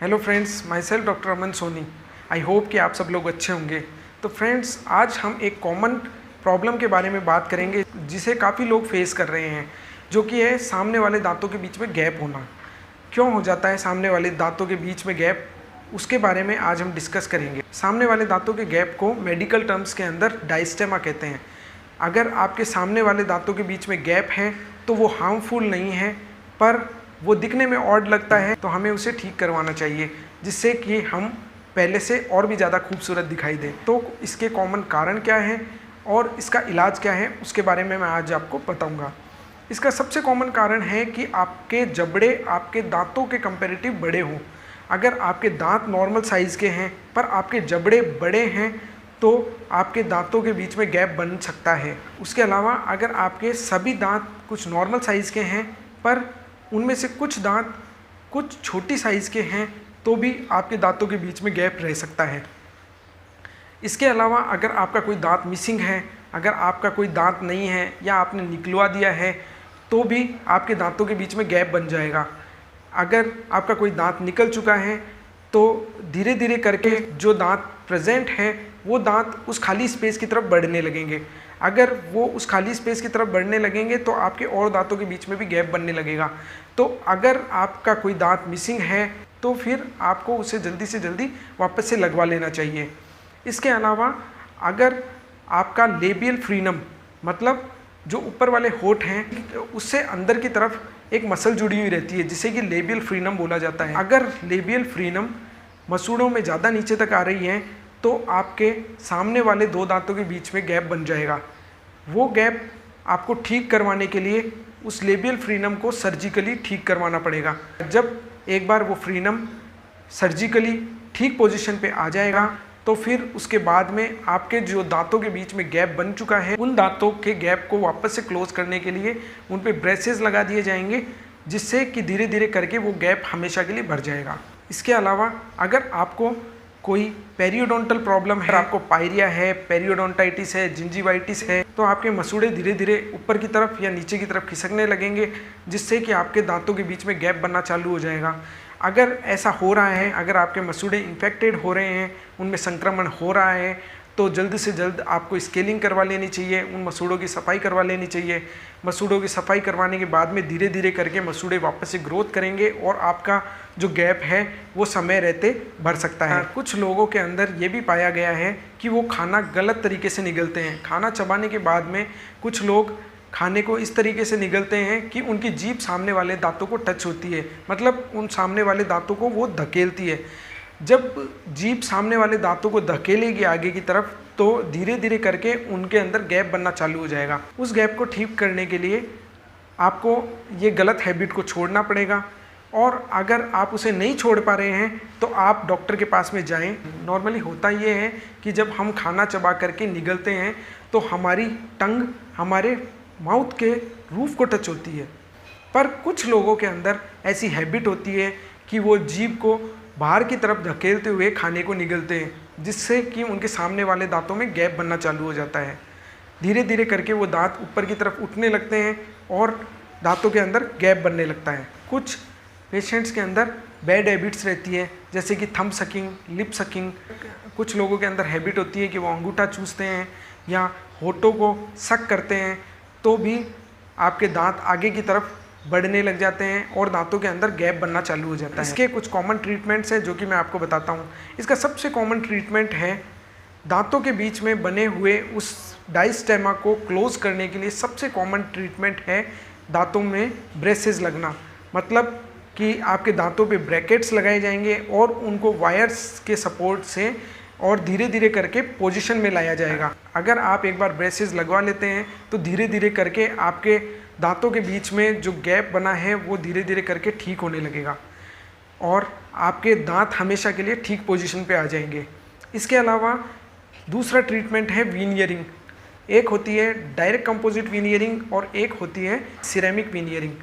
Hello friends, myself doctor Aman Soni. I hope कि आप सब लोग अच्छे होंगे। तो फ्रेंड्स, आज हम एक कॉमन प्रॉब्लम के बारे में बात करेंगे जिसे काफ़ी लोग फेस कर रहे हैं, जो कि है सामने वाले दांतों के बीच में गैप होना। क्यों हो जाता है सामने वाले दांतों के बीच में गैप, उसके बारे में आज हम डिस्कस करेंगे। सामने वाले दांतों के गैप को मेडिकल टर्म्स के अंदर डायस्टेमा कहते हैं। अगर आपके सामने वाले दांतों के बीच में गैप है तो वो हार्मफुल नहीं है, पर वो दिखने में ऑड लगता है, तो हमें उसे ठीक करवाना चाहिए जिससे कि हम पहले से और भी ज़्यादा खूबसूरत दिखाई दें। तो इसके कॉमन कारण क्या हैं और इसका इलाज क्या है, उसके बारे में मैं आज आपको बताऊंगा। इसका सबसे कॉमन कारण है कि आपके जबड़े आपके दांतों के कंपैरेटिव बड़े हों। अगर आपके दांत नॉर्मल साइज़ के हैं पर आपके जबड़े बड़े हैं तो आपके दांतों के बीच में गैप बन सकता है। उसके अलावा अगर आपके सभी दांत कुछ नॉर्मल साइज़ के हैं पर उनमें से कुछ दांत कुछ छोटी साइज़ के हैं तो भी आपके दांतों के बीच में गैप रह सकता है। इसके अलावा अगर आपका कोई दांत मिसिंग है, अगर आपका कोई दांत नहीं है या आपने निकलवा दिया है तो भी आपके दांतों के बीच में गैप बन जाएगा। अगर आपका कोई दांत निकल चुका है तो धीरे धीरे करके जो दांत प्रेजेंट है वो दांत उस खाली स्पेस की तरफ बढ़ने लगेंगे। अगर वो उस खाली स्पेस की तरफ बढ़ने लगेंगे तो आपके और दांतों के बीच में भी गैप बनने लगेगा। तो अगर आपका कोई दांत मिसिंग है तो फिर आपको उसे जल्दी से जल्दी वापस से लगवा लेना चाहिए। इसके अलावा अगर आपका लेबियल फ्रीनम, मतलब जो ऊपर वाले होठ हैं उससे अंदर की तरफ एक मसल जुड़ी हुई रहती है जिसे कि लेबियल फ्रीनम बोला जाता है। अगर लेबियल फ्रीनम मसूड़ों में ज़्यादा नीचे तक आ रही है तो आपके सामने वाले दो दांतों के बीच में गैप बन जाएगा। वो गैप आपको ठीक करवाने के लिए उस लेबियल फ्रीनम को सर्जिकली ठीक करवाना पड़ेगा। जब एक बार वो फ्रीनम सर्जिकली ठीक पोजीशन पे आ जाएगा तो फिर उसके बाद में आपके जो दांतों के बीच में गैप बन चुका है उन दांतों के गैप को वापस से क्लोज करने के लिए उन पे ब्रेसेस लगा दिए जाएंगे जिससे कि धीरे धीरे करके वो गैप हमेशा के लिए भर जाएगा। इसके अलावा अगर आपको कोई पेरियोडोंटल प्रॉब्लम है, आपको पायरिया है, पेरियोडोंटाइटिस है, जिंजीवाइटिस है, तो आपके मसूड़े धीरे धीरे ऊपर की तरफ या नीचे की तरफ खिसकने लगेंगे जिससे कि आपके दांतों के बीच में गैप बनना चालू हो जाएगा। अगर ऐसा हो रहा है, अगर आपके मसूड़े इन्फेक्टेड हो रहे हैं, उनमें संक्रमण हो रहा है, तो जल्द से जल्द आपको स्केलिंग करवा लेनी चाहिए, उन मसूड़ों की सफाई करवा लेनी चाहिए। मसूड़ों की सफाई करवाने के बाद में धीरे धीरे करके मसूड़े वापस से ग्रोथ करेंगे और आपका जो गैप है वो समय रहते भर सकता है। कुछ लोगों के अंदर ये भी पाया गया है कि वो खाना गलत तरीके से निगलते हैं। खाना चबाने के बाद में कुछ लोग खाने को इस तरीके से निगलते हैं कि उनकी जीभ सामने वाले दांतों को टच होती है, मतलब उन सामने वाले दांतों को वो धकेलती है। जब जीभ सामने वाले दांतों को धकेलेगी आगे की तरफ तो धीरे धीरे करके उनके अंदर गैप बनना चालू हो जाएगा। उस गैप को ठीक करने के लिए आपको ये गलत हैबिट को छोड़ना पड़ेगा और अगर आप उसे नहीं छोड़ पा रहे हैं तो आप डॉक्टर के पास में जाएं। नॉर्मली होता ये है कि जब हम खाना चबा करके निगलते हैं तो हमारी टंग हमारे माउथ के रूफ को टच होती है, पर कुछ लोगों के अंदर ऐसी हैबिट होती है कि वो जीभ को बाहर की तरफ धकेलते हुए खाने को निगलते हैं जिससे कि उनके सामने वाले दांतों में गैप बनना चालू हो जाता है। धीरे धीरे करके वो दांत ऊपर की तरफ उठने लगते हैं और दांतों के अंदर गैप बनने लगता है। कुछ पेशेंट्स के अंदर बैड हैबिट्स रहती है जैसे कि थंब सकिंग, लिप सकिंग। कुछ लोगों के अंदर हैबिट होती है कि वो अंगूठा चूसते हैं या होठों को सक करते हैं तो भी आपके दांत आगे की तरफ बढ़ने लग जाते हैं और दांतों के अंदर गैप बनना चालू हो जाता है। इसके कुछ कॉमन ट्रीटमेंट्स हैं जो कि मैं आपको बताता हूँ। इसका सबसे कॉमन ट्रीटमेंट है दांतों के बीच में बने हुए उस डायस्टेमा को क्लोज करने के लिए सबसे कॉमन ट्रीटमेंट है दांतों में ब्रेसेस लगना। मतलब कि आपके दांतों पे ब्रैकेट्स लगाए जाएंगे और उनको वायर्स के सपोर्ट से और धीरे धीरे करके पोजीशन में लाया जाएगा। अगर आप एक बार ब्रेसेस लगवा लेते हैं तो धीरे धीरे करके आपके दांतों के बीच में जो गैप बना है वो धीरे धीरे करके ठीक होने लगेगा और आपके दांत हमेशा के लिए ठीक पोजीशन पे आ जाएंगे। इसके अलावा दूसरा ट्रीटमेंट है वीनियरिंग। एक होती है डायरेक्ट कंपोजिट वीनियरिंग और एक होती है सिरेमिक वीनियरिंग।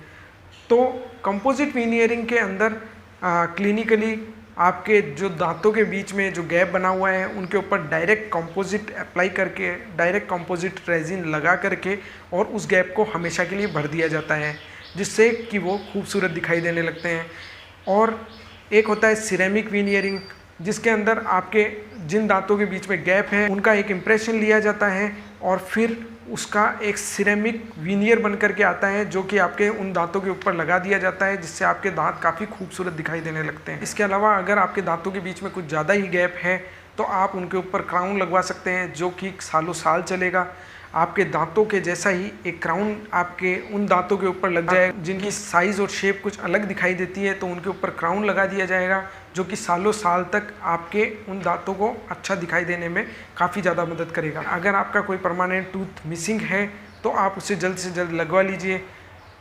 तो कंपोजिट वीनियरिंग के अंदर क्लिनिकली आपके जो दांतों के बीच में जो गैप बना हुआ है उनके ऊपर डायरेक्ट कंपोजिट अप्लाई करके, डायरेक्ट कंपोजिट रेजिन लगा करके और उस गैप को हमेशा के लिए भर दिया जाता है जिससे कि वो खूबसूरत दिखाई देने लगते हैं। और एक होता है सिरेमिक वीनियरिंग, जिसके अंदर आपके जिन दांतों के बीच में गैप है उनका एक इम्प्रेशन लिया जाता है और फिर उसका एक सिरेमिक वीनियर बन करके आता है जो कि आपके उन दांतों के ऊपर लगा दिया जाता है, जिससे आपके दांत काफ़ी खूबसूरत दिखाई देने लगते हैं। इसके अलावा अगर आपके दांतों के बीच में कुछ ज़्यादा ही गैप है तो आप उनके ऊपर क्राउन लगवा सकते हैं जो कि सालों साल चलेगा। आपके दांतों के जैसा ही एक क्राउन आपके उन दांतों के ऊपर लग जाए जिनकी साइज़ और शेप कुछ अलग दिखाई देती है, तो उनके ऊपर क्राउन लगा दिया जाएगा जो कि सालों साल तक आपके उन दांतों को अच्छा दिखाई देने में काफ़ी ज़्यादा मदद करेगा। अगर आपका कोई परमानेंट टूथ मिसिंग है तो आप उसे जल्द से जल्द लगवा लीजिए,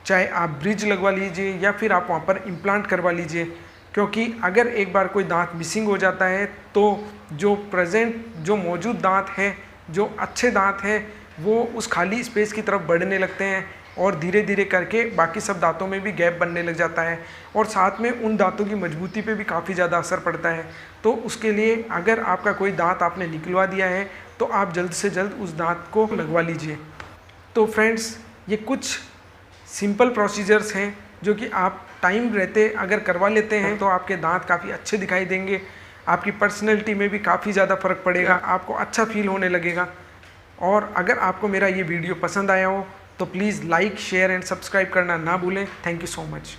चाहे आप ब्रिज लगवा लीजिए या फिर आप वहाँ पर इम्प्लांट करवा लीजिए, क्योंकि अगर एक बार कोई दांत मिसिंग हो जाता है तो जो मौजूद दांत है, जो अच्छे दांत हैं, वो उस खाली स्पेस की तरफ बढ़ने लगते हैं और धीरे धीरे करके बाकी सब दांतों में भी गैप बनने लग जाता है और साथ में उन दांतों की मजबूती पे भी काफ़ी ज़्यादा असर पड़ता है। तो उसके लिए अगर आपका कोई दांत आपने निकलवा दिया है तो आप जल्द से जल्द उस दांत को लगवा लीजिए। तो फ्रेंड्स, ये कुछ सिंपल प्रोसीजर्स हैं जो कि आप टाइम रहते अगर करवा लेते हैं तो आपके दांत काफ़ी अच्छे दिखाई देंगे, आपकी पर्सनैलिटी में भी काफ़ी ज़्यादा फ़र्क पड़ेगा, आपको अच्छा फील होने लगेगा। और अगर आपको मेरा ये वीडियो पसंद आया हो तो please like, share and subscribe करना ना भूलें। Thank you so much.